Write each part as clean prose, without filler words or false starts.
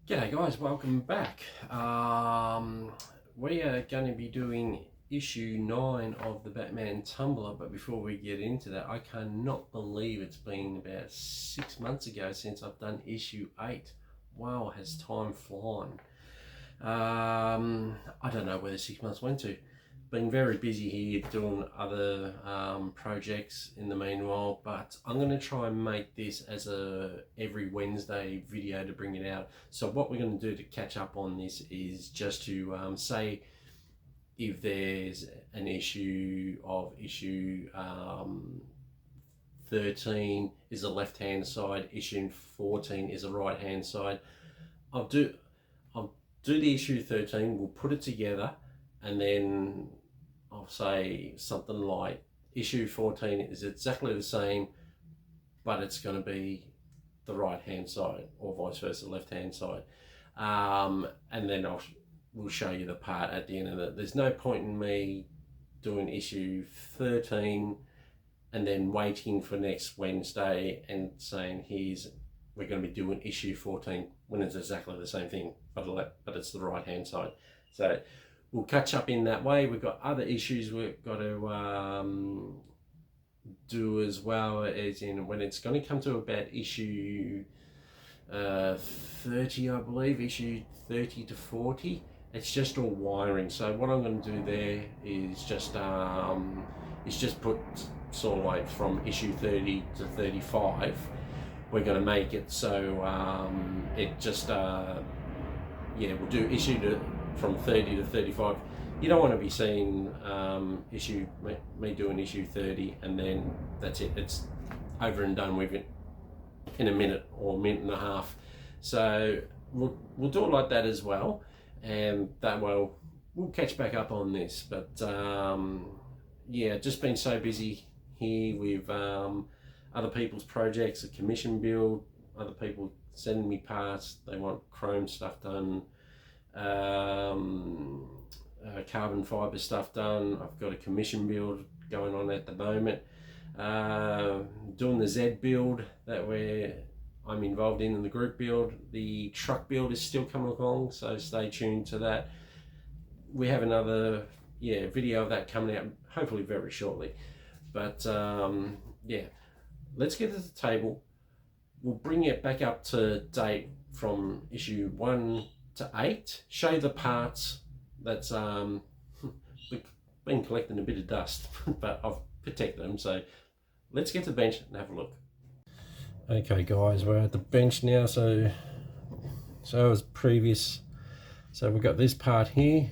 G'day guys, welcome back. We are going to be doing issue 9 of the Batman Tumbler, but before we get into that, I cannot believe it's been about 6 months ago since I've done issue 8. Wow, has time flown. I don't know where the 6 months went to. Been very busy here doing other projects in the meanwhile, but I'm going to try and make this as a every Wednesday video to bring it out. So what we're going to do to catch up on this is just to say if there's an issue of issue 13 is the left hand side, issue 14 is the right hand side. I'll do the issue 13, we'll put it together, and then I'll say something like issue 14 is exactly the same, but it's going to be the right hand side, or vice versa, left hand side. And then we'll show you the part at the end of it. There's no point in me doing issue 13 and then waiting for next Wednesday and saying we're going to be doing issue 14 when it's exactly the same thing, but it's the right hand side. So we'll catch up in that way. We've got other issues we've got to do as well, as in when it's going to come to about issue 30, I believe, issue 30 to 40. It's just all wiring. So what I'm going to do there is just put sort of like from issue 30 to 35. We're going to make it so it just we'll do issue from 30 to 35. You don't want to be seeing me doing issue 30 and then that's it. It's over and done with it in a minute or a minute and a half. So we'll do it like that as well, and that way we'll catch back up on this. But yeah, just been so busy here with other people's projects, a commission build, other people sending me parts, they want chrome stuff done, carbon fiber stuff done. I've got a commission build going on at the moment, doing the Z build that I'm involved in the group build. The truck build is still coming along, so stay tuned to that. We have another video of that coming out hopefully very shortly. But yeah, let's get to the table. We'll bring it back up to date from issue 1 to 8, show you the parts that's been collecting a bit of dust, but I've protected them. So let's get to the bench and have a look. Okay guys, we're at the bench now. So as previous, so we've got this part here,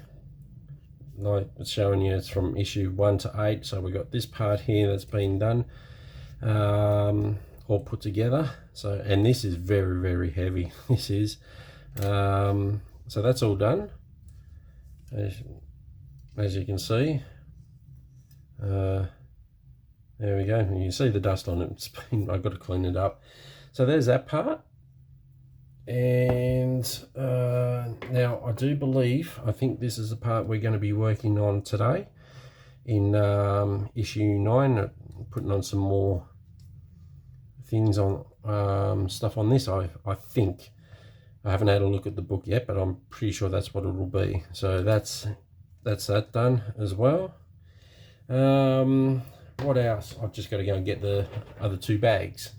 like it's showing you it's from issue 1 to 8. So we've got this part here that's been done, all put together. So, and this is very, very heavy. This is so that's all done, as you can see. There we go, and you can see the dust on it. I've got to clean it up. So there's that part. And now I think this is the part we're going to be working on today in issue 9, putting on some more things on, stuff on this. I think I haven't had a look at the book yet, but I'm pretty sure that's what it will be. So that's that done as well. What else? I've just got to go and get the other 2 bags.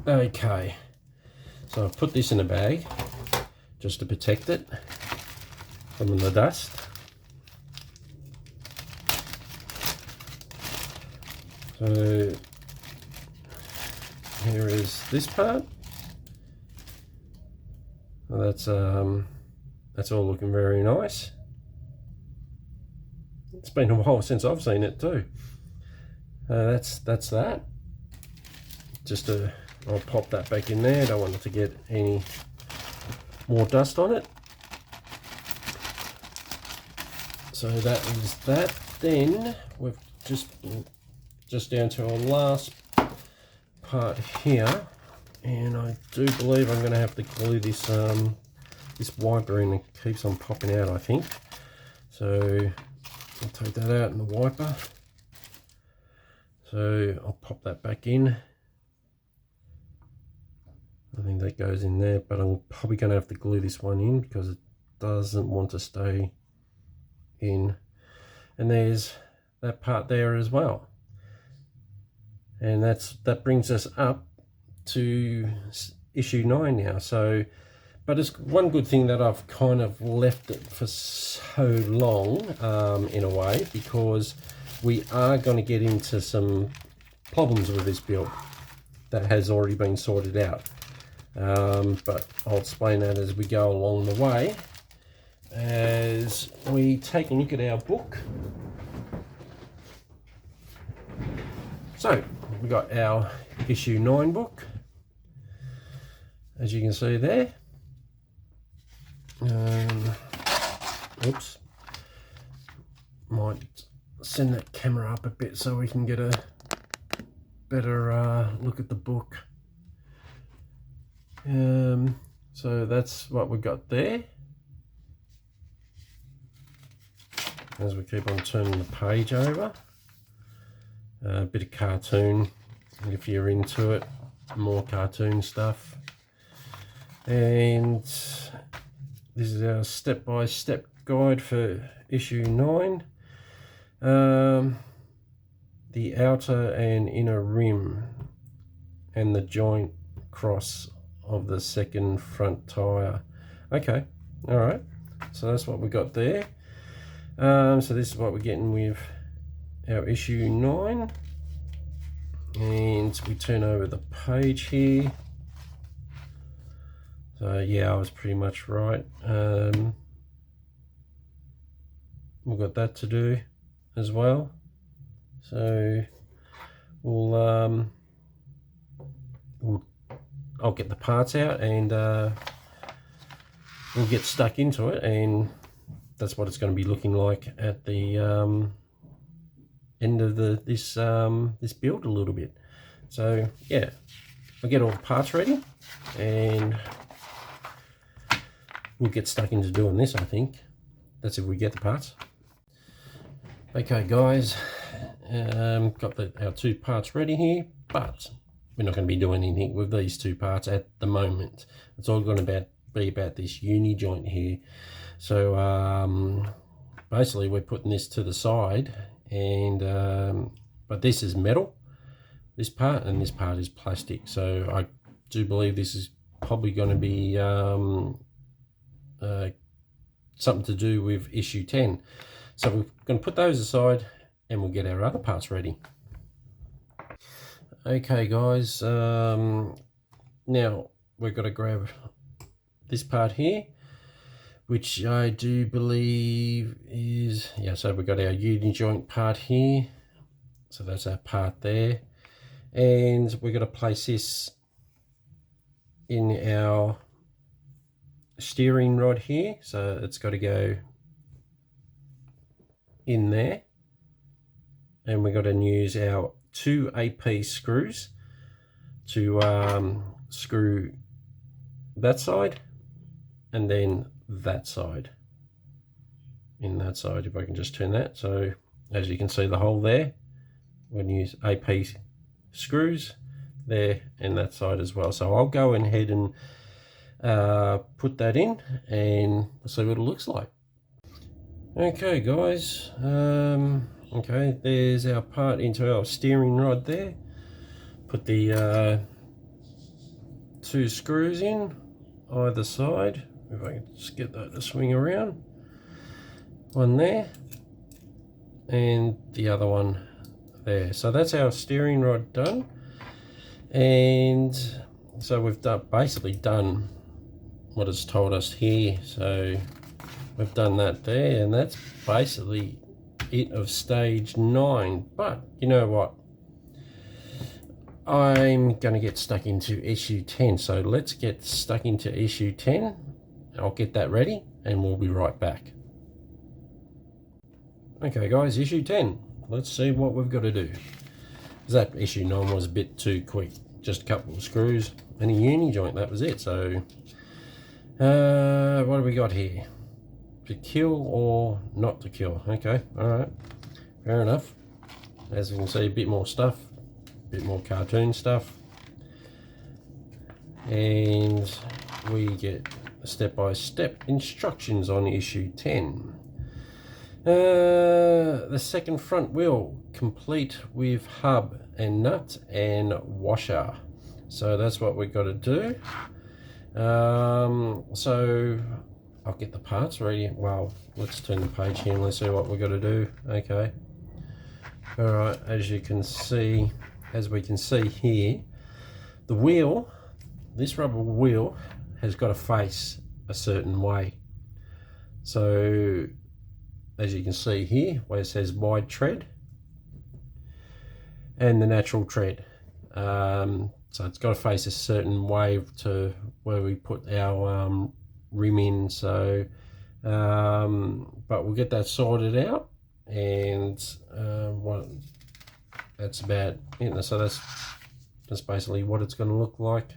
Okay, so I've put this in a bag just to protect it from the dust. So here is this part. Well, that's all looking very nice. It's been a while since I've seen it too. That's that. I'll pop that back in there. Don't want it to get any more dust on it. So that is that. Then we've just down to our last part here, and I do believe I'm going to have to glue this this wiper in. It keeps on popping out, I think. So I'll take that out in the wiper. So I'll pop that back in. I think that goes in there, but I'm probably going to have to glue this one in because it doesn't want to stay in. And there's that part there as well. And that brings us up to issue 9 now. So, but it's one good thing that I've kind of left it for so long, in a way, because we are going to get into some problems with this build that has already been sorted out. But I'll explain that as we go along the way, as we take a look at our book. So we got our issue 9 book, as you can see there. Oops, might send that camera up a bit so we can get a better look at the book. So that's what we got there. As we keep on turning the page over, a bit of cartoon if you're into it, more cartoon stuff. And this is our step-by-step guide for issue 9. The outer and inner rim and the joint cross of the second front tire. Okay, all right, so that's what we got there. So this is what we're getting with our issue 9, and we turn over the page here. So yeah, I was pretty much right. We've got that to do as well. So I'll get the parts out and we'll get stuck into it, and that's what it's going to be looking like at the end of this build a little bit. So yeah, I'll get all the parts ready and we'll get stuck into doing this. I think that's if we get the parts. Okay guys, got our 2 parts ready here, but we're not going to be doing anything with these 2 parts at the moment. It's all going to be about this uni joint here. So basically we're putting this to the side, and but this is metal, this part, and this part is plastic. So I do believe this is probably going to be something to do with issue 10. So we're going to put those aside and we'll get our other parts ready. Okay guys, now we've got to grab this part here, which I do believe is, yeah, so we've got our uni joint part here. So that's our part there. And we're going to place this in our steering rod here. So it's got to go in there. And we're going to use our 2 AP screws to screw that side and then that side in that side. If I can just turn that, so as you can see the hole there, we're going to use AP screws there and that side as well. So I'll go ahead and put that in and see what it looks like. Okay guys, okay, there's our part into our steering rod there. Put the 2 screws in either side. If I can just get that to swing around. One there and the other one there. So that's our steering rod done. And so we've basically done what it's told us here. So we've done that there, and that's basically it of stage 9. But you know what, I'm going to get stuck into issue 10, so let's get stuck into issue 10. I'll get that ready and we'll be right back. Okay guys, issue 10, let's see what we've got to do. That issue 9 was a bit too quick, just a couple of screws and a uni joint, that was it. So what have we got here? To kill or not to kill? Okay, all right, fair enough. as you can see, a bit more stuff, a bit more cartoon stuff, and we get step-by-step instructions on issue 10. The second front wheel, complete with hub and nut and washer. So that's what we've got to do. So I'll get the parts ready. Well, let's turn the page here and let's see what we've got to do. Okay. Alright, as we can see here, the wheel, this rubber wheel has got to face a certain way. So as you can see here, where it says wide tread and the natural tread, so it's got to face a certain way to where we put our rim in. So but we'll get that sorted out, and that's about it. So that's basically what it's going to look like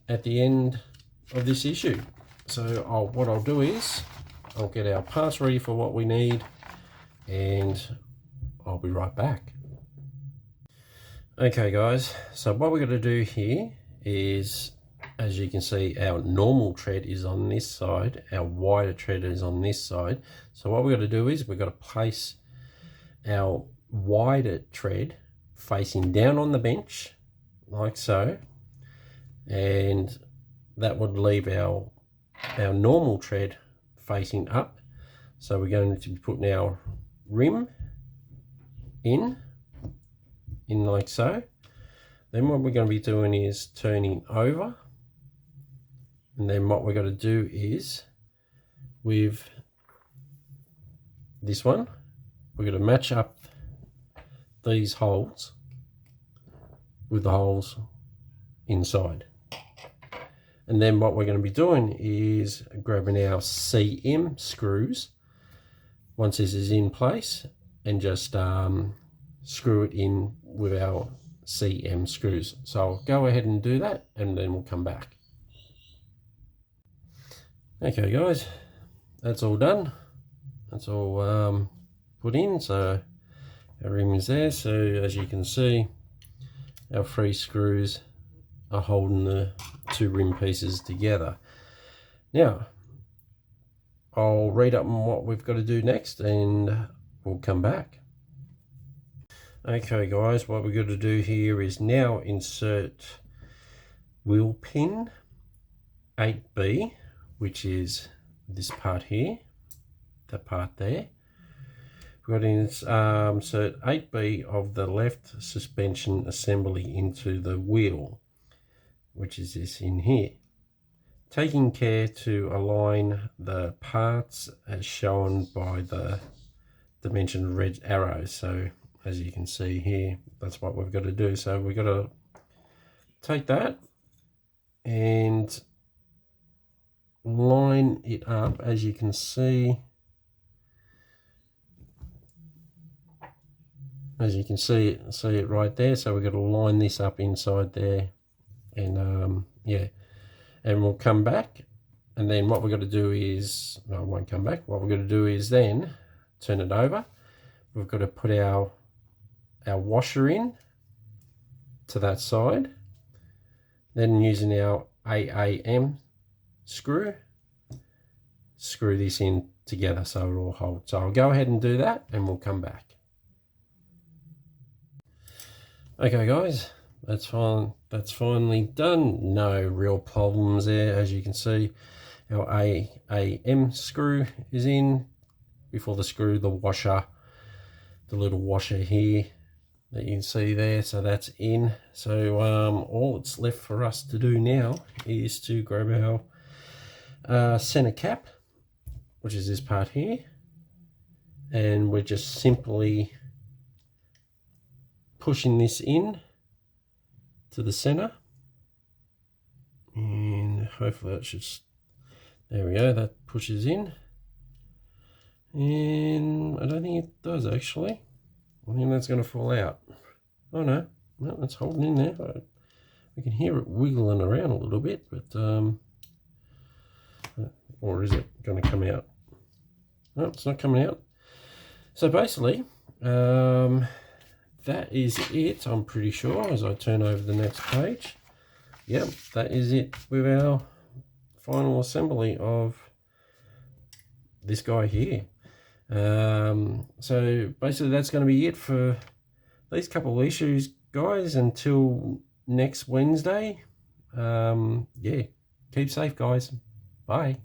at the end of this issue. So what I'll do is I'll get our parts ready for what we need, and I'll be right back. Okay guys, so what we're going to do here is, as you can see, our normal tread is on this side, our wider tread is on this side. So what we're going to do is we've got to place our wider tread facing down on the bench like so, and that would leave our normal tread facing up. So we're going to be putting our rim in like so. Then what we're going to be doing is turning over, and then what we're going to do is with this one, we're going to match up these holes with the holes inside. And then what we're going to be doing is grabbing our CM screws once this is in place, and just screw it in with our CM screws. So I'll go ahead and do that, and then we'll come back. Okay guys, that's all done. That's all put in. So our rim is there. So as you can see, our 3 screws are holding the 2 rim pieces together. Now I'll read up on what we've got to do next, and we'll come back. Okay guys, what we're going to do here is now insert wheel pin 8B, which is this part here, that part there. We've got to insert 8B of the left suspension assembly into the wheel, which is this in here, taking care to align the parts as shown by the dimension red arrows. So as you can see here, that's what we've got to do. So we've got to take that and line it up, as you can see. As you can see it right there. So we've got to line this up inside there, and yeah, and we'll come back, and then what we're going to do is, no, I won't come back. What we're going to do is then turn it over. We've got to put our washer in to that side, then using our AAM screw this in together so it all holds. So I'll go ahead and do that, and we'll come back. Okay guys, that's finally done. No real problems there. As you can see, our AAM screw is in. Before the screw, the washer, the little washer here that you can see there, so that's in. So all that's left for us to do now is to grab our center cap, which is this part here, and we're just simply pushing this in to the center, and hopefully that should, there we go, that pushes in. And I don't think it does actually. I think that's going to fall out. Oh no, it's holding in there. I can hear it wiggling around a little bit, but or is it going to come out? No, it's not coming out. So basically, that is it, I'm pretty sure, as I turn over the next page. Yep, that is it with our final assembly of this guy here. So basically that's going to be it for these couple of issues, guys, until next Wednesday. Yeah, keep safe, guys. Bye.